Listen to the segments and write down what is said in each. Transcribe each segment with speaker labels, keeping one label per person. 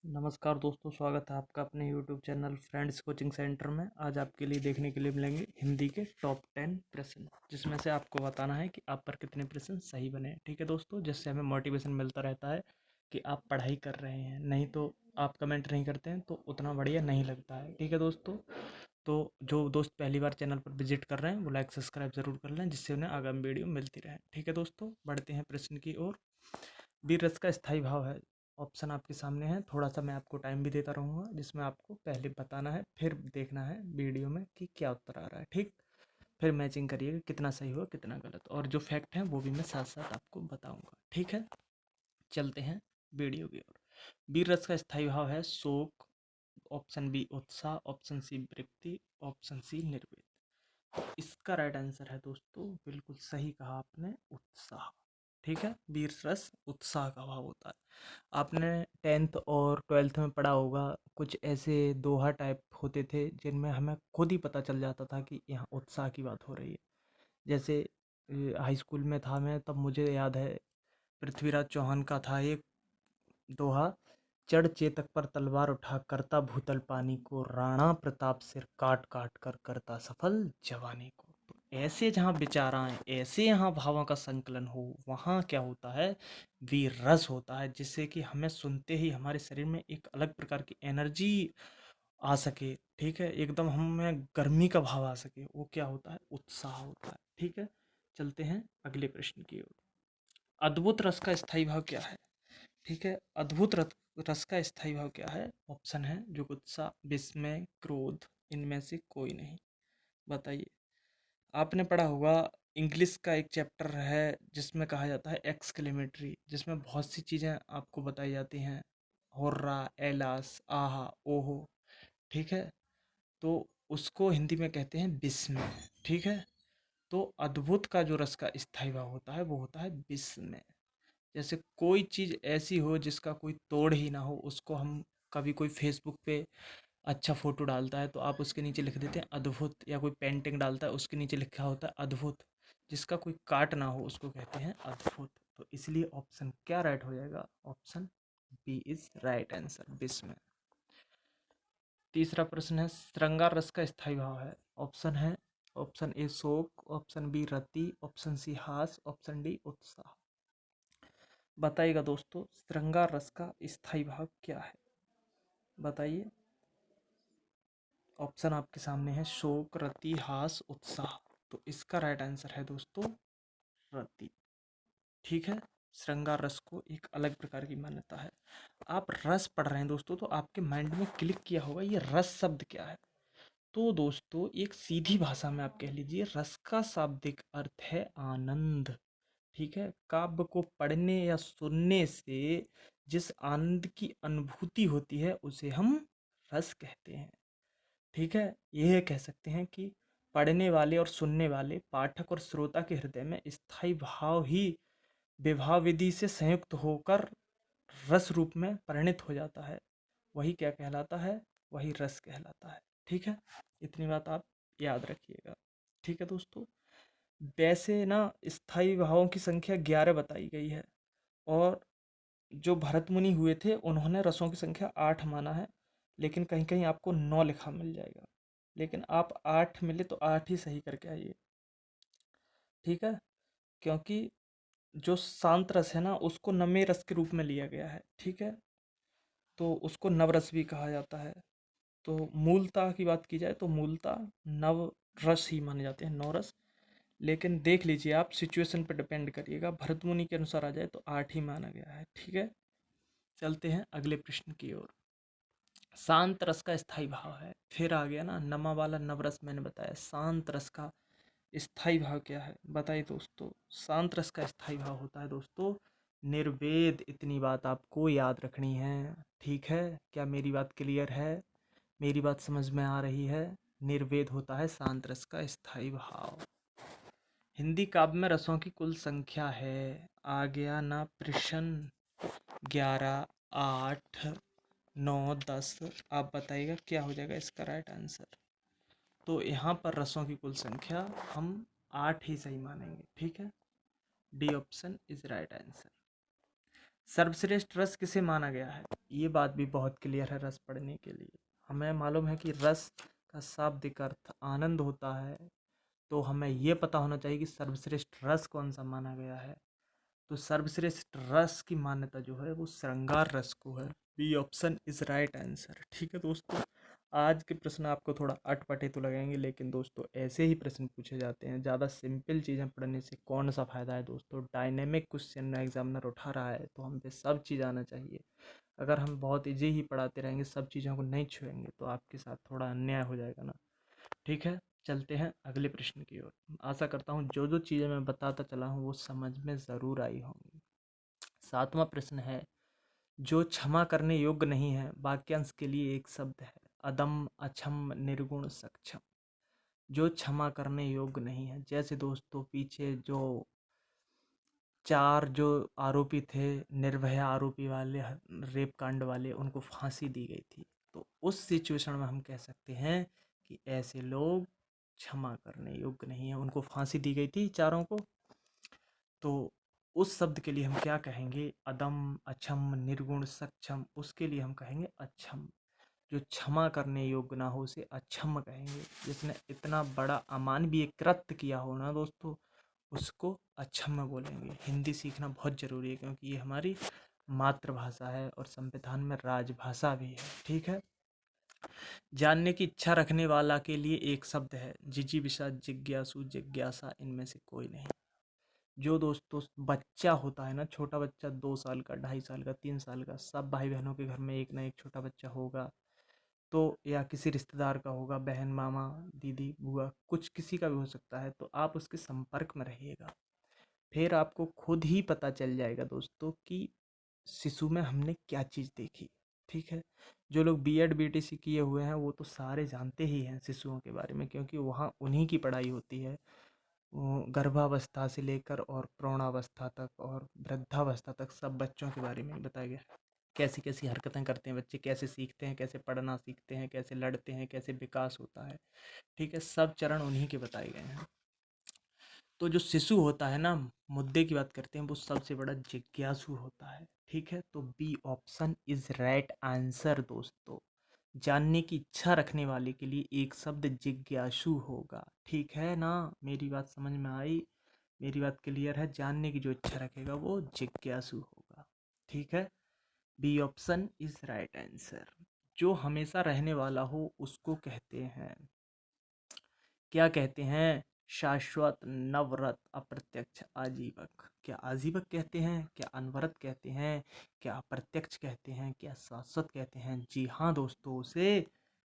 Speaker 1: नमस्कार दोस्तों, स्वागत है आपका अपने YouTube channel friends coaching centre में। आज आपके लिए देखने के लिए मिलेंगे हिंदी के टॉप 10 प्रश्न, जिसमें से आपको बताना है कि आप पर कितने प्रश्न सही बने। ठीक है दोस्तों, जिससे हमें मोटिवेशन मिलता रहता है कि आप पढ़ाई कर रहे हैं। नहीं तो आप कमेंट नहीं करते हैं तो उतना बढ़िया नहीं लगता है। ठीक है दोस्तों, तो जो दोस्त पहली बार चैनल पर विजिट कर रहे हैं वो लाइक सब्सक्राइब जरूर कर लें, जिससे उन्हें आगामी वीडियो मिलती रहे। ठीक है दोस्तों, बढ़ते हैं प्रश्न की ओर। वीर रस का स्थायी भाव है। ऑप्शन आपके सामने है, थोड़ा सा मैं आपको टाइम भी देता रहूँगा, जिसमें आपको पहले बताना है, फिर देखना है वीडियो में कि क्या उत्तर आ रहा है। ठीक, फिर मैचिंग करिएगा कितना सही हुआ कितना गलत, और जो फैक्ट हैं वो भी मैं साथ साथ आपको बताऊंगा। ठीक है, चलते हैं वीडियो की ओर। वीर रस का स्थायी भाव है शोक, ऑप्शन बी उत्साह, ऑप्शन सी वृत्ति, ऑप्शन सी निर्वेद। इसका राइट आंसर है दोस्तों, बिल्कुल सही कहा आपने, उत्साह। ठीक है, वीर रस उत्साह का भाव होता है। आपने 10th और 12th में पढ़ा होगा, कुछ ऐसे दोहा टाइप होते थे जिनमें हमें खुद ही पता चल जाता था कि यहाँ उत्साह की बात हो रही है। जैसे हाई स्कूल में था मैं, तब मुझे याद है पृथ्वीराज चौहान का था एक दोहा, चढ़ चेतक पर तलवार उठा करता भूतल पानी को, राणा प्रताप सिर काट काट कर करता सफल जवानी को। तो ऐसे जहाँ विचार आए, ऐसे यहाँ भावों का संकलन हो, वहाँ क्या होता है, वीर रस होता है, जिससे कि हमें सुनते ही हमारे शरीर में एक अलग प्रकार की एनर्जी आ सके। ठीक है, एकदम हमें गर्मी का भाव आ सके, वो क्या होता है, उत्साह होता है। ठीक है, चलते हैं अगले प्रश्न की ओर। अद्भुत रस का स्थायी भाव क्या है? ठीक है, अद्भुत रस का स्थायी भाव क्या है? ऑप्शन है जुगुप्सा, विस्मय, क्रोध, इनमें से कोई नहीं। बताइए। आपने पढ़ा होगा, इंग्लिश का एक चैप्टर है जिसमें कहा जाता है एक्सक्लेमेटरी, जिसमें बहुत सी चीज़ें आपको बताई जाती हैं, होर्रा, एलास, आहा, ओहो। ठीक है, तो उसको हिंदी में कहते हैं विस्मय। ठीक है, तो अद्भुत का जो रस का स्थायी भाव होता है वो होता है विस्मय। जैसे कोई चीज़ ऐसी हो जिसका कोई तोड़ ही ना हो, उसको हम कभी कोई फेसबुक पे अच्छा फोटो डालता है तो आप उसके नीचे लिख देते हैं अद्भुत, या कोई पेंटिंग डालता है उसके नीचे लिखा होता है अद्भुत। जिसका कोई काट ना हो उसको कहते हैं अद्भुत। तो इसलिए ऑप्शन क्या राइट हो जाएगा? Option B is right answer, विस्मय। तीसरा प्रश्न है, श्रृंगार रस का स्थायी भाव है। ऑप्शन है, ऑप्शन ए शोक, ऑप्शन बी रति, ऑप्शन सी हास, ऑप्शन डी उत्साह। बताइएगा दोस्तों, श्रृंगार रस का स्थायी भाव क्या है? बताइए। ऑप्शन आपके सामने है, शोक, रति, हास, उत्साह। तो इसका राइट आंसर है दोस्तों रति। ठीक है, श्रृंगार रस को एक अलग प्रकार की मान्यता है। आप रस पढ़ रहे हैं दोस्तों, तो आपके माइंड में क्लिक किया होगा ये रस शब्द क्या है। तो दोस्तों, एक सीधी भाषा में आप कह लीजिए, रस का शाब्दिक अर्थ है आनंद। ठीक है, काव्य को पढ़ने या सुनने से जिस आनंद की अनुभूति होती है उसे हम रस कहते हैं। ठीक है, यह कह सकते हैं कि पढ़ने वाले और सुनने वाले पाठक और श्रोता के हृदय में स्थायी भाव ही विवाह विधि से संयुक्त होकर रस रूप में परिणित हो जाता है। वही क्या कहलाता है? वही रस कहलाता है। ठीक है, इतनी बात आप याद रखिएगा। ठीक है दोस्तों, वैसे ना स्थायी भावों की संख्या 11 बताई गई है, और जो भरत मुनि हुए थे उन्होंने रसों की संख्या 8 माना है, लेकिन कहीं कहीं आपको 9 लिखा मिल जाएगा। लेकिन आप 8 मिले तो 8 ही सही करके आइए। ठीक है, क्योंकि जो शांत रस है ना, उसको नमे रस के रूप में लिया गया है। ठीक है, तो उसको नवरस भी कहा जाता है। तो मूलता की बात की जाए तो मूलता नव रस ही माने जाते हैं, नौ रस। लेकिन देख लीजिए, आप सिचुएशन पर डिपेंड करिएगा। भरत मुनि के अनुसार आ जाए तो 8 ही माना गया है। ठीक है, चलते हैं अगले प्रश्न की ओर। शांत रस का स्थायी भाव है, फिर आ गया ना नमा वाला नवरस, मैंने बताया। शांत रस का स्थायी भाव क्या है? बताइए दोस्तों। शांत रस का स्थायी भाव होता है दोस्तों निर्वेद। इतनी बात आपको याद रखनी है। ठीक है, क्या मेरी बात क्लियर है? मेरी बात समझ में आ रही है? निर्वेद होता है शांत रस का स्थायी भाव। हिंदी काव्य में रसों की कुल संख्या है, आ गया ना प्रश्न, 11, 8, 9, 10। आप बताइएगा क्या हो जाएगा इसका राइट आंसर। तो यहाँ पर रसों की कुल संख्या हम 8 ही सही मानेंगे। ठीक है, D option is right answer. सर्वश्रेष्ठ रस किसे माना गया है? ये बात भी बहुत क्लियर है रस पढ़ने के लिए। हमें मालूम है कि रस का शाब्दिक अर्थ आनंद होता है, तो हमें ये पता होना चाहिए कि सर्वश्रेष्ठ रस कौन सा माना गया है। तो सर्वश्रेष्ठ रस की मान्यता जो है वो श्रृंगार रस को है। B option is right answer. ठीक है दोस्तों, आज के प्रश्न आपको थोड़ा अटपटे तो लगेंगे, लेकिन दोस्तों ऐसे ही प्रश्न पूछे जाते हैं। ज़्यादा सिंपल चीज़ें पढ़ने से कौन सा फ़ायदा है दोस्तों। डायनेमिक क्वेश्चन एग्जामिनर उठा रहा है तो हम पे सब चीज़ आना चाहिए। अगर हम बहुत ईजी ही पढ़ाते रहेंगे, सब चीज़ों को नहीं छुएंगे, तो आपके साथ थोड़ा अन्याय हो जाएगा ना। ठीक है, चलते हैं अगले प्रश्न की ओर। आशा करता हूँ जो जो चीज़ें मैं बताता चला हूँ वो समझ में ज़रूर आई होंगी। 7वां प्रश्न है, जो क्षमा करने योग्य नहीं है, वाक्यांश के लिए एक शब्द है। अदम, अक्षम, निर्गुण, सक्षम। जो क्षमा करने योग्य नहीं है, जैसे दोस्तों पीछे जो 4 जो आरोपी थे, निर्भया आरोपी वाले, रेप कांड वाले, उनको फांसी दी गई थी। तो उस सिचुएशन में हम कह सकते हैं कि ऐसे लोग क्षमा करने योग्य नहीं है। उनको फांसी दी गई थी चारों को, तो उस शब्द के लिए हम क्या कहेंगे? अदम, अक्षम, निर्गुण, सक्षम। उसके लिए हम कहेंगे अक्षम। जो क्षमा करने योग्य ना हो उसे अक्षम कहेंगे। जिसने इतना बड़ा अमानवीय कृत्य किया हो ना दोस्तों, उसको अक्षम बोलेंगे। हिंदी सीखना बहुत ज़रूरी है, क्योंकि ये हमारी मातृभाषा है और संविधान में राजभाषा भी है। ठीक है, जानने की इच्छा रखने वाला के लिए एक शब्द है। जिजीविषा, जिज्ञासु, जिज्ञासा, इनमें से कोई नहीं। जो दोस्तों बच्चा होता है ना, छोटा बच्चा, 2 साल का, 2.5 साल का, 3 साल का, सब भाई बहनों के घर में एक ना एक छोटा बच्चा होगा, तो या किसी रिश्तेदार का होगा, बहन, मामा, दीदी, बुआ, कुछ किसी का भी हो सकता है। तो आप उसके संपर्क में रहिएगा, फिर आपको खुद ही पता चल जाएगा दोस्तों कि शिशु में हमने क्या चीज़ देखी। ठीक है, जो लोग बीएड बीटीसी किए हुए हैं वो तो सारे जानते ही हैं शिशुओं के बारे में, क्योंकि वहाँ उन्हीं की पढ़ाई होती है। वो गर्भावस्था से लेकर और प्रौढ़ावस्था तक और वृद्धावस्था तक सब बच्चों के बारे में ही बताया गया है। कैसी कैसी हरकतें करते हैं बच्चे, कैसे सीखते हैं, कैसे पढ़ना सीखते हैं, कैसे लड़ते हैं, कैसे विकास होता है। ठीक है, सब चरण उन्हीं के बताए गए हैं। तो जो शिशु होता है ना, मुद्दे की बात करते हैं, वो सबसे बड़ा जिज्ञासु होता है। ठीक है, तो B option is right answer दोस्तों। जानने की इच्छा रखने वाले के लिए एक शब्द जिज्ञासु होगा। ठीक है ना, मेरी बात समझ में आई? मेरी बात क्लियर है? जानने की जो इच्छा रखेगा वो जिज्ञासु होगा। ठीक है, B option is right answer. जो हमेशा रहने वाला हो उसको कहते हैं, क्या कहते हैं? शाश्वत, नवरत, अप्रत्यक्ष, आजीवक। क्या आजीवक कहते हैं? क्या अनवरत कहते हैं? क्या अप्रत्यक्ष कहते हैं? क्या शाश्वत कहते हैं? जी हाँ दोस्तों, उसे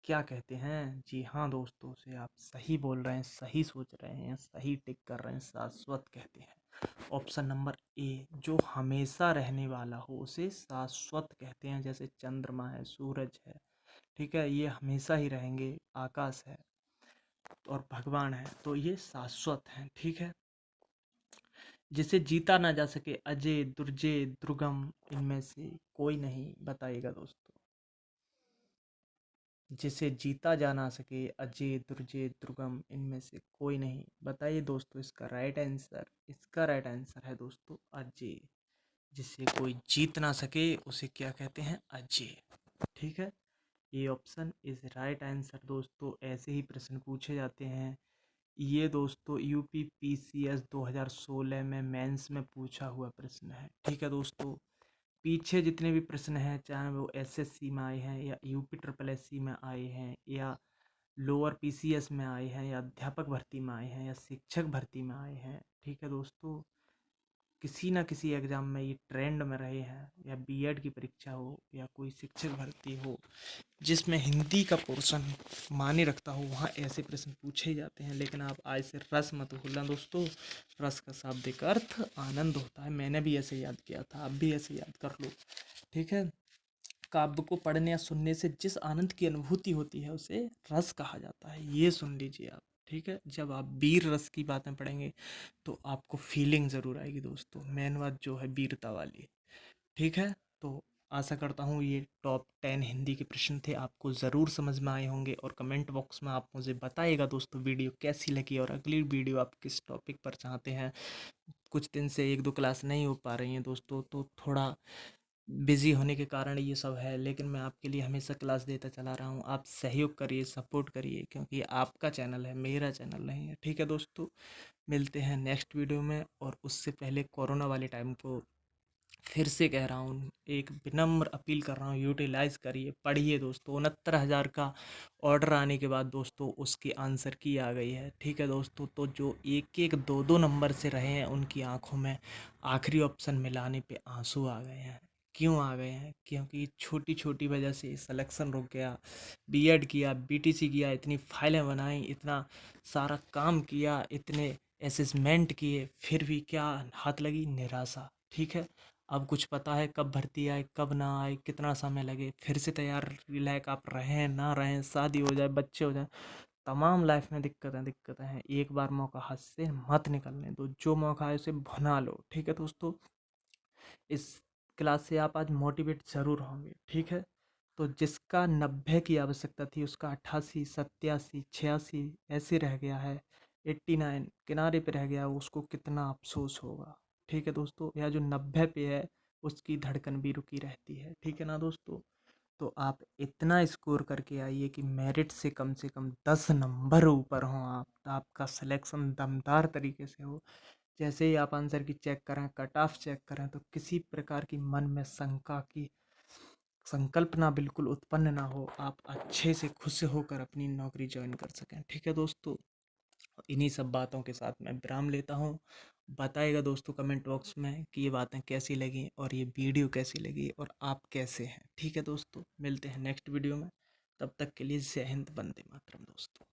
Speaker 1: क्या कहते हैं? जी हाँ दोस्तों, उसे आप सही बोल रहे हैं, सही सोच रहे हैं, सही टिक कर रहे हैं, शाश्वत कहते हैं। ऑप्शन नंबर ए, जो हमेशा रहने वाला हो उसे शाश्वत कहते हैं। जैसे चंद्रमा है, सूरज है, ठीक है, ये हमेशा ही रहेंगे। आकाश है और भगवान है, तो ये शाश्वत हैं। ठीक है, जिसे जीता ना जा सके, अजय, दुर्जय, दुर्गम, इनमें से कोई नहीं। बताइएगा दोस्तों, जिसे जीता जा ना सके, अजय, दुर्जय, दुर्गम, इनमें से कोई नहीं। बताइए दोस्तों इसका राइट आंसर। इसका राइट आंसर है दोस्तों अजय। जिसे कोई जीत ना सके उसे क्या कहते हैं? अजय। ठीक है, ये ऑप्शन इज राइट आंसर दोस्तों। ऐसे ही प्रश्न पूछे जाते हैं। ये दोस्तों यूपी पीसीएस 2016 में मेंस में पूछा हुआ प्रश्न है। ठीक है दोस्तों, पीछे जितने भी प्रश्न हैं, चाहे वो एसएससी में आए हैं या यूपी ट्रिपल एससी में आए हैं या लोअर पीसीएस में आए हैं या अध्यापक भर्ती में आए हैं या शिक्षक भर्ती में आए हैं, ठीक है दोस्तों, किसी ना किसी एग्ज़ाम में ये ट्रेंड में रहे हैं। या बीएड की परीक्षा हो या कोई शिक्षक भर्ती हो जिसमें हिंदी का पोर्शन मायने रखता हो, वहाँ ऐसे प्रश्न पूछे ही जाते हैं। लेकिन आप आज से रस मत भूलना दोस्तों। रस का शाब्दिक अर्थ आनंद होता है। मैंने भी ऐसे याद किया था, आप भी ऐसे याद कर लो। ठीक है, काव्य को पढ़ने या सुनने से जिस आनंद की अनुभूति होती है उसे रस कहा जाता है। ये सुन लीजिए आप। ठीक है, जब आप वीर रस की बातें पढ़ेंगे तो आपको फीलिंग ज़रूर आएगी दोस्तों। मेन बात जो है वीरता वाली। ठीक है, तो आशा करता हूँ ये टॉप 10 हिंदी के प्रश्न थे, आपको ज़रूर समझ में आए होंगे। और कमेंट बॉक्स में आप मुझे बताइएगा दोस्तों वीडियो कैसी लगी और अगली वीडियो आप किस टॉपिक पर चाहते हैं। कुछ दिन से 1-2 क्लास नहीं हो पा रही हैं दोस्तों, तो थोड़ा बिज़ी होने के कारण ये सब है, लेकिन मैं आपके लिए हमेशा क्लास देता चला रहा हूँ। आप सहयोग करिए, सपोर्ट करिए, क्योंकि ये आपका चैनल है, मेरा चैनल नहीं है। ठीक है दोस्तों, मिलते हैं नेक्स्ट वीडियो में। और उससे पहले कोरोना वाले टाइम को फिर से कह रहा हूँ, एक विनम्र अपील कर रहा हूँ, यूटिलाइज़ करिए, पढ़िए दोस्तों। 69,000 का ऑर्डर आने के बाद दोस्तों उसकी आंसर की आ गई है। ठीक है दोस्तों, तो जो एक एक दो दो नंबर से रहे हैं उनकी आंखों में आखिरी ऑप्शन मिलाने पे आंसू आ गए हैं। क्यों आ गए हैं? क्योंकि छोटी छोटी वजह से सिलेक्शन रुक गया। बीएड किया, बीटीसी किया, इतनी फाइलें बनाई, इतना सारा काम किया, इतने असेसमेंट किए, फिर भी क्या हाथ लगी? निराशा। ठीक है, अब कुछ पता है कब भर्ती आए, कब ना आए, कितना समय लगे, फिर से तैयार लायक आप रहें ना रहें, शादी हो जाए, बच्चे हो जाए, तमाम लाइफ में दिक्कतें हैं। एक बार मौका हाथ से मत निकलने दो, जो मौका है उसे भुना लो। ठीक है दोस्तों, इस क्लास से आप आज मोटिवेट ज़रूर होंगे। ठीक है, तो जिसका 90 की आवश्यकता थी उसका 88, 87, 86 ऐसे रह गया है, 89 किनारे पे रह गया, उसको कितना अफसोस होगा। ठीक है दोस्तों, या जो 90 पे है उसकी धड़कन भी रुकी रहती है। ठीक है ना दोस्तों, तो आप इतना स्कोर करके आइए कि मेरिट से कम 10 नंबर ऊपर हों आप, तो आपका सिलेक्शन दमदार तरीके से हो। जैसे ही आप आंसर की चेक करें, कट ऑफ चेक करें, तो किसी प्रकार की मन में शंका की संकल्पना बिल्कुल उत्पन्न ना हो, आप अच्छे से खुश होकर अपनी नौकरी ज्वाइन कर सकें। ठीक है दोस्तों, इन्हीं सब बातों के साथ मैं विराम लेता हूँ। बताइएगा दोस्तों कमेंट बॉक्स में कि ये बातें कैसी लगी और ये वीडियो कैसी लगी और आप कैसे हैं। ठीक है दोस्तों, मिलते हैं नेक्स्ट वीडियो में। तब तक के लिए जय हिंद, वंदे मातरम दोस्तों।